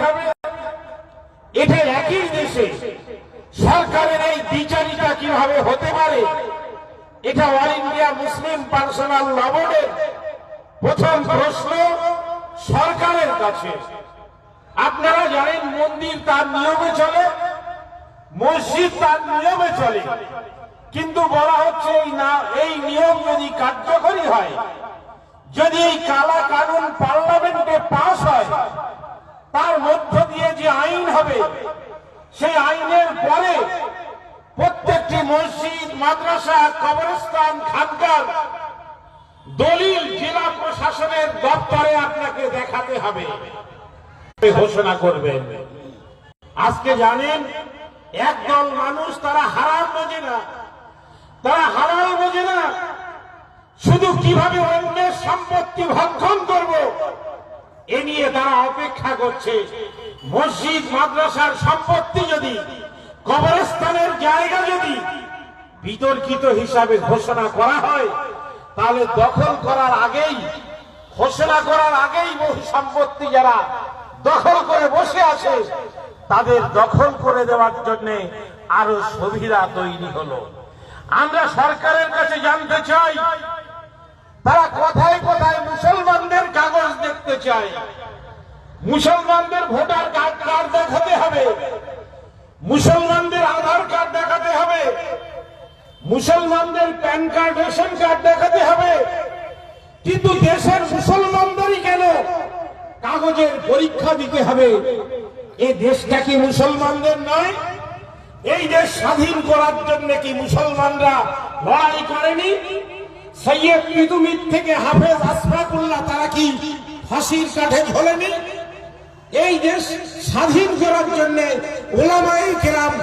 যাবে। এটা একই দেশে সরকারের এই বিচারিতা কিভাবে হতে পারে? এটা অল ইন্ডিয়া মুসলিম পার্সোনাল ল বোর্ডের প্রথম প্রশ্ন সরকারের কাছে। আপনারা জানেন মন্দির তার নিয়মে চলে, মসজিদ তার নিয়মে চলে, কিন্তু বলা হচ্ছে এই নিয়ম যদি কার্যকরী হয়, যদি এই কালা কানুন পার্লামেন্টে পাস হয়, তার মধ্য দিয়ে যে আইন হবে, সেই আইনের পরে প্রত্যেকটি মসজিদ, মাদ্রাসা, কবরস্থান, খানকার দলিল জেলা প্রশাসনের দপ্তরে আপনাকে দেখাতে হবে, ঘোষণা করবেন। আজকে জানেন একদল মানুষ তারা হারাম বোঝে না, তারা হালাল বোঝে না, শুধু কিভাবে অন্যের সম্পত্তি ভক্ষণ করব এ নিয়ে তারা অপেক্ষা করছে। মসজিদ মাদ্রাসার সম্পত্তি যদি, কবরস্থানের জায়গা যদি বিতর্কিত হিসাবে ঘোষণা করা হয়, তাহলে দখল করার আগেই, ঘোষণা করার আগেই বহু সম্পত্তি যারা দখল করে বসে আছে তাদের দখল করে দেওয়ার জন্য আরো সুবিধা তৈরি হলো। আমরা সরকারের কাছে জানতে চাই, তারা কোথায় কোথায় মুসলমানদের কাগজ দেখতে চায়। মুসলমানদের ভোটার কার্ড দেখাতে হবে, মুসলমানদের আধার কার্ড দেখাতে হবে, মুসলমানদের প্যান কার্ড, রেশন কার্ড দেখাতে হবে, কিন্তু দেশের মুসলমানদেরই কেন কাগজের পরীক্ষা দিতে হবে? এই দেশটা কি মুসলমানদের নয়? এই দেশ স্বাধীন করার জন্য কি মুসলমানরা লড়াই করেনি? সৈয়দ ইদুমিদ থেকে হাফেজ আশফাকুল্লাহ তারা কি ফাঁসির কাঠে ঝোলেনি? এই দেশ স্বাধীন করার জন্য উলামায়ে কেরাম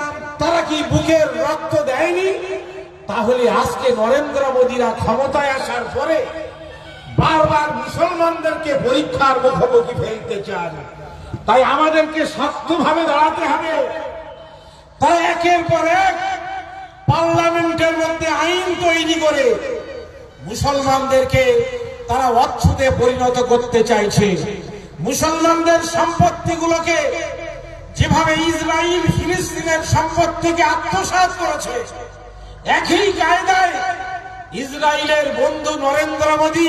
তারা কি বুকের রক্ত দেয়নি? তাহলে আজকে নরেন্দ্র মোদীরা ক্ষমতায় আসার পরে বারবার মুসলমানদেরকে পরীক্ষার মুখোমুখি ফেলতে চান। তাই আমাদেরকে শক্তভাবে দাঁড়াতে হবে। তাই একের পর এক পার্লামেন্টের মধ্যে আইন তৈরি করে মুসলমানদেরকে তারা অচ্ছুতে পরিণত করতে চাইছে। মুসলমানদের সম্পত্তিগুলোকে যেভাবে ইসরায়েল ফিলিস্তিনের সম্পত্তিকে আত্মসাৎ করেছে, একই কায়দায় ইসরায়েলের বন্ধু নরেন্দ্র মোদী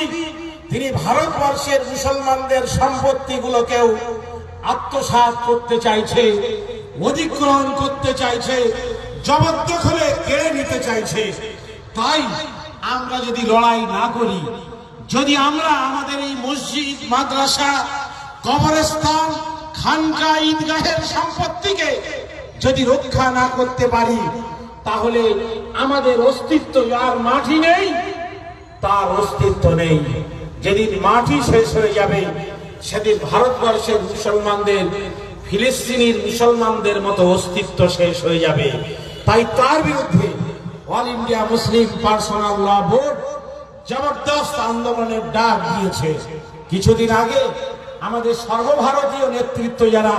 তিনি ভারতবর্ষের মুসলমানদের সম্পত্তিগুলোকেও আত্মসাৎ করতে চাইছে, অধিগ্রহণ করতে চাইছে, জবরদখলে কেড়ে নিতে চাইছে। তাই আমরা যদি লড়াই না করি, যদি আমরা আমাদের এই মসজিদ, মাদ্রাসা, কবরস্থান, খানকা, ঈদগাহের সম্পত্তিকে যদি রক্ষা না করতে পারি, তাহলে আমাদের অস্তিত্ব, আর মাটি নেই তার অস্তিত্ব নেই। যেদিন মাটি শেষ হয়ে যাবে সেদিন ভারতবর্ষের মুসলমানদের ফিলিস্তিনির মুসলমানদের মতো অস্তিত্ব শেষ হয়ে যাবে। তাই তার বিরুদ্ধে অল ইন্ডিয়া মুসলিম পার্সোনাল ল বোর্ড জবরদস্ত আন্দোলনের ডাক দিয়েছে। কিছুদিন আগে আমাদের সর্বভারতীয় নেতৃত্ব যারা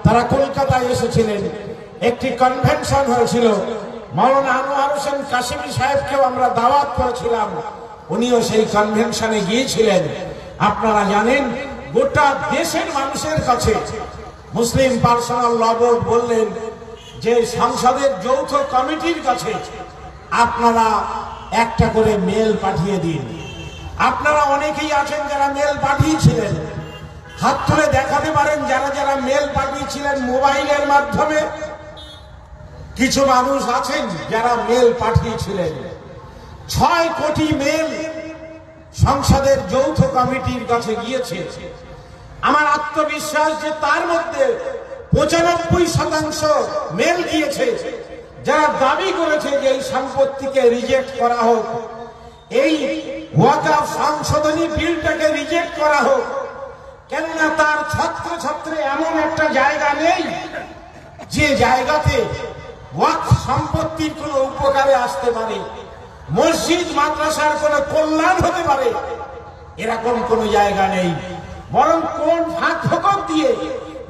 তারা কলকাতায় এসেছিলেন, একটি কনভেনশন হয়েছিল। মাওলানা আনোয়ার হোসেন কাশিমি সাহেবকেও আমরা দাওয়াত করেছিলাম, উনিও সেই কনভেনশনে গিয়েছিলেন। আপনারা জানেন গোটা দেশের মানুষের কাছে মুসলিম পার্সোনাল ল বোর্ড বললেন যে সংসদের যৌথ কমিটির কাছে আপনারা একটা করে মেল পাঠিয়ে দিন। আপনারা অনেকেই আছেন যারা মেল পাঠিয়েছিলেন, হাত তুলে দেখাতে পারেন যারা যারা মেল পাঠিয়েছিলেন মোবাইলের মাধ্যমে। কিছু মানুষ আছেন যারা মেল পাঠিয়েছিলেন। 6 কোটি মেল সংসদের যৌথ কমিটির কাছে গিয়েছে। আমার আত্মবিশ্বাস যে তার মধ্যে 95% মেল গিয়েছে যারা দাবি করেছে যে এই সম্পত্তিকে রিজেক্ট করা হোক, এই ওয়াকফ সংশোধনী বিলটাকে রিজেক্ট করা হোক। কেননা তার ছত্রে এমন একটা জায়গা নেই যে জায়গাতে ওয়াকফ সম্পত্তির কোনো উপকারে আসতে পারে, মসজিদ মাদ্রাসার কোনো কল্যাণ হতে পারে, এরকম কোনো জায়গা নেই। বরং কোন ফাঁক ফোকর দিয়ে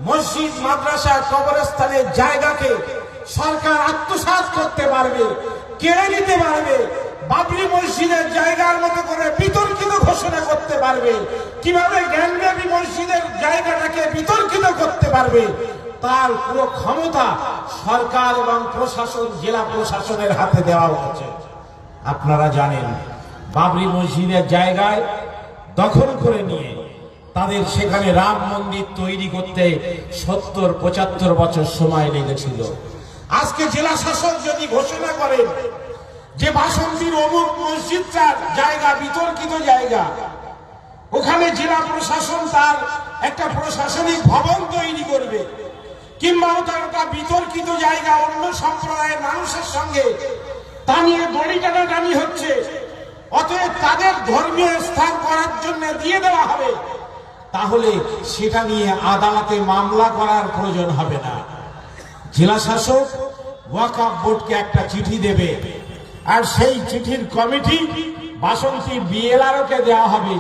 মসজিদ, মাদ্রাসা, কবরস্থানের জায়গাকে সরকার আত্মসাৎ করতে পারবে, কেড়ে নিতে পারবে, বাবরি মসজিদের জায়গার মতো করে বিতর্কিত ঘোষণা করতে পারবে, কিভাবে জ্ঞানদেবী মসজিদের জায়গাটাকে বিতর্কিত করতে পারবে তার পুরো ক্ষমতা সরকার এবং প্রশাসন, জেলা প্রশাসনের হাতে দেওয়া হয়েছে। আপনারা জানেন বাবরি মসজিদের জায়গায় দখল করে নিয়ে তাদের সেখানে রাম মন্দির তৈরি করতে ৭০-৭৫ বছর সময় লেগেছিল। আজকে জেলা শাসক যদি ঘোষণা করেন যে বাসন্তীর অমুক মসজিদটার জায়গা বিতর্কিত জায়গা, ওখানে জেলা প্রশাসন তার একটা প্রশাসনিক ভবন তৈরি করবে, কিংবা ওটা বিতর্কিত জায়গা অন্য সম্প্রদায়ের মানুষের সঙ্গে তা নিয়ে দড়ি টানাটানি হচ্ছে, অতএব তাদের ধর্মীয় স্থান করার জন্য দিয়ে দেওয়া হবে, তাহলে সেটা নিয়ে আদালতে মামলা করার প্রয়োজন হবে না। জেলা শাসক ওয়াকফ বোর্ডকে একটা চিঠি দেবে, আর সেই চিঠির কমিটি বাসন্তী বিএলআরও কে দেওয়া হবে।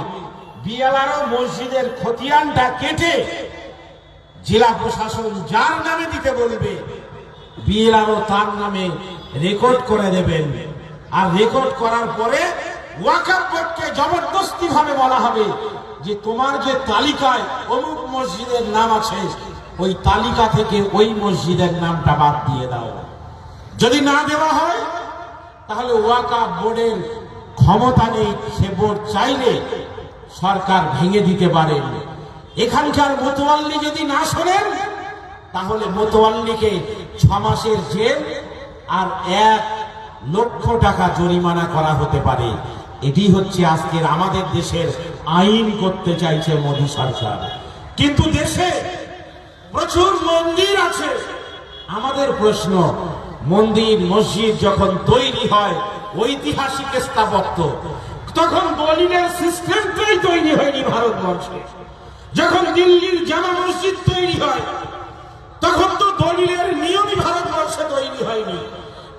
বিএলআরও মসজিদের খতিয়ানটা কেটে জেলা প্রশাসন যার নামে দিতে বলবে বিএলআরও তার নামে রেকর্ড করে দেবেন। আর রেকর্ড করার পরে ওয়াকফ বোর্ডকে জবরদস্তি ভাবে বলা হবে যে তোমার যে তালিকায় অমুক মসজিদের নাম আছে ওই তালিকা থেকে ওই মসজিদের নামটা বাদ দিয়ে দাও। যদি না দেওয়া হয় তাহলে ওয়াকফ বোর্ডের ক্ষমতা নেই, সে বোর্ড চাইলে সরকার ভেঙে দিতে পারেন। এখানকার মোতওয়াল্লি যদি না শোনেন তাহলে মোতওয়াল্লিকে 6 মাসের জেল আর 1 লক্ষ টাকা জরিমানা করা হতে পারে। এটি হচ্ছে আজকের আমাদের দেশের আইন করতে চাইছে মোদী সরকার। কিন্তু দেশে প্রচুর মন্দির আছে। আমাদের প্রশ্ন, মন্দির মসজিদ যখন তৈরি হয় ঐতিহাসিক স্থাপত্য, তখন দলিলের সিস্টেমটাই তৈরি হয়নি ভারতবর্ষে। যখন দিল্লির জামা মসজিদ তৈরি হয় তখন তো দলিলের নিয়মই ভারতবর্ষে তৈরি হয়নি।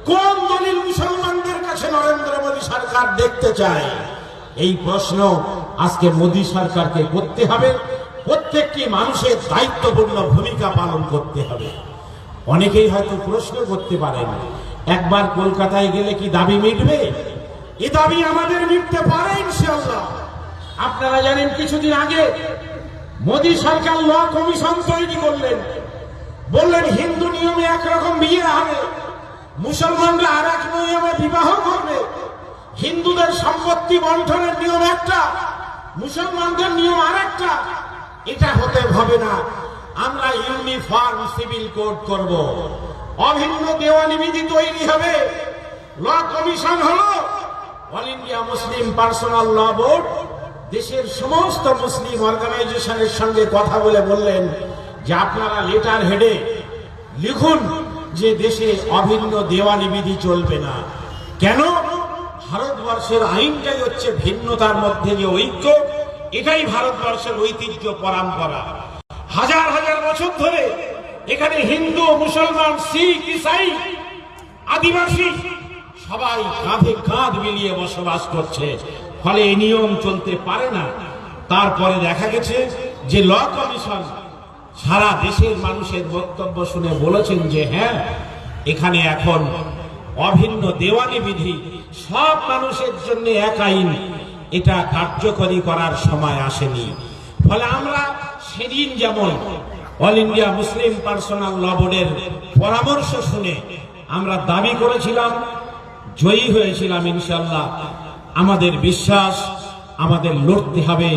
কোন দলিল মুসলমানদের কাছে নরেন্দ্র মোদী সরকার দেখতে চায়? এই প্রশ্ন আজকে মোদী সরকারকে করতে হবে। প্রত্যেকটি মানুষের দায়িত্বপূর্ণ ভূমিকা পালন করতে হবে। অনেকেই হয়তো প্রশ্ন করতে পারেন, একবার কলকাতায় গেলে কি দাবি মিটবে? এই দাবি আমাদের মিটতে পারে ইনশাআল্লাহ। আপনারা জানেন কিছুদিন আগে মোদী সরকার ল কমিশন তৈরি করলেন, বললেন হিন্দু নিয়মে একরকম বিয়ে হবে, মুসলমানরা আর এক নিয়মে বিবাহ করবে। হিন্দুদের সম্পত্তি বন্টনের নিয়ম একটা, মুসলমানদের নিয়ম আর একটা। এটা হতে হবে না। আমরা ইউনিফর্ম সিভিল কোড করব, অভিন্ন দেওয়ানি বিধি তৈরি হবে। ল কমিশন হলো অল ইন্ডিয়া মুসলিম পার্সোনাল ল বোর্ড। দেশের সমস্ত মুসলিম অর্গানাইজেশনের সঙ্গে কথা বলে বললেন যে আপনারা লেটার হেডে লিখুন যে দেশে অভিন্ন দেওয়ানি বিধি চলবে না। কেন? ভারতবর্ষের আইনটাই হচ্ছে ভিন্নতার মধ্যে যে ঐক্য, এটাই ভারতবর্ষের ঐতিহ্য পরম্পরা। হাজার হাজার বছর ধরে এখানে হিন্দু, মুসলমান, শিখ, ইসাই, আদিবাসী সবাই কাঁধে কাঁধ মিলিয়ে বসবাস করছে। ফলে এই নিয়ম চলতে পারে না। তারপরে দেখা গেছে যে ল কমিশন সারা দেশের মানুষের বক্তব্য শুনে বলেছেন যে হ্যাঁ, এখানে এখন অভিন্ন দেওয়ানি বিধি সব মানুষের জন্য এক আইন, এটা কার্যকরী করার সময় আসেনি। ফলে আমরা সেদিন যেমন অল ইন্ডিয়া মুসলিম পার্সোনাল ল বোর্ডের পরামর্শ শুনে আমরা দাবি করেছিলাম, জয়ী হয়েছিলাম ইনশাআল্লাহ। আমাদের বিশ্বাস আমাদের লড়তে হবে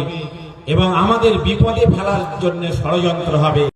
এবং আমাদের বিপদে ফেলার জন্য ষড়যন্ত্র হবে।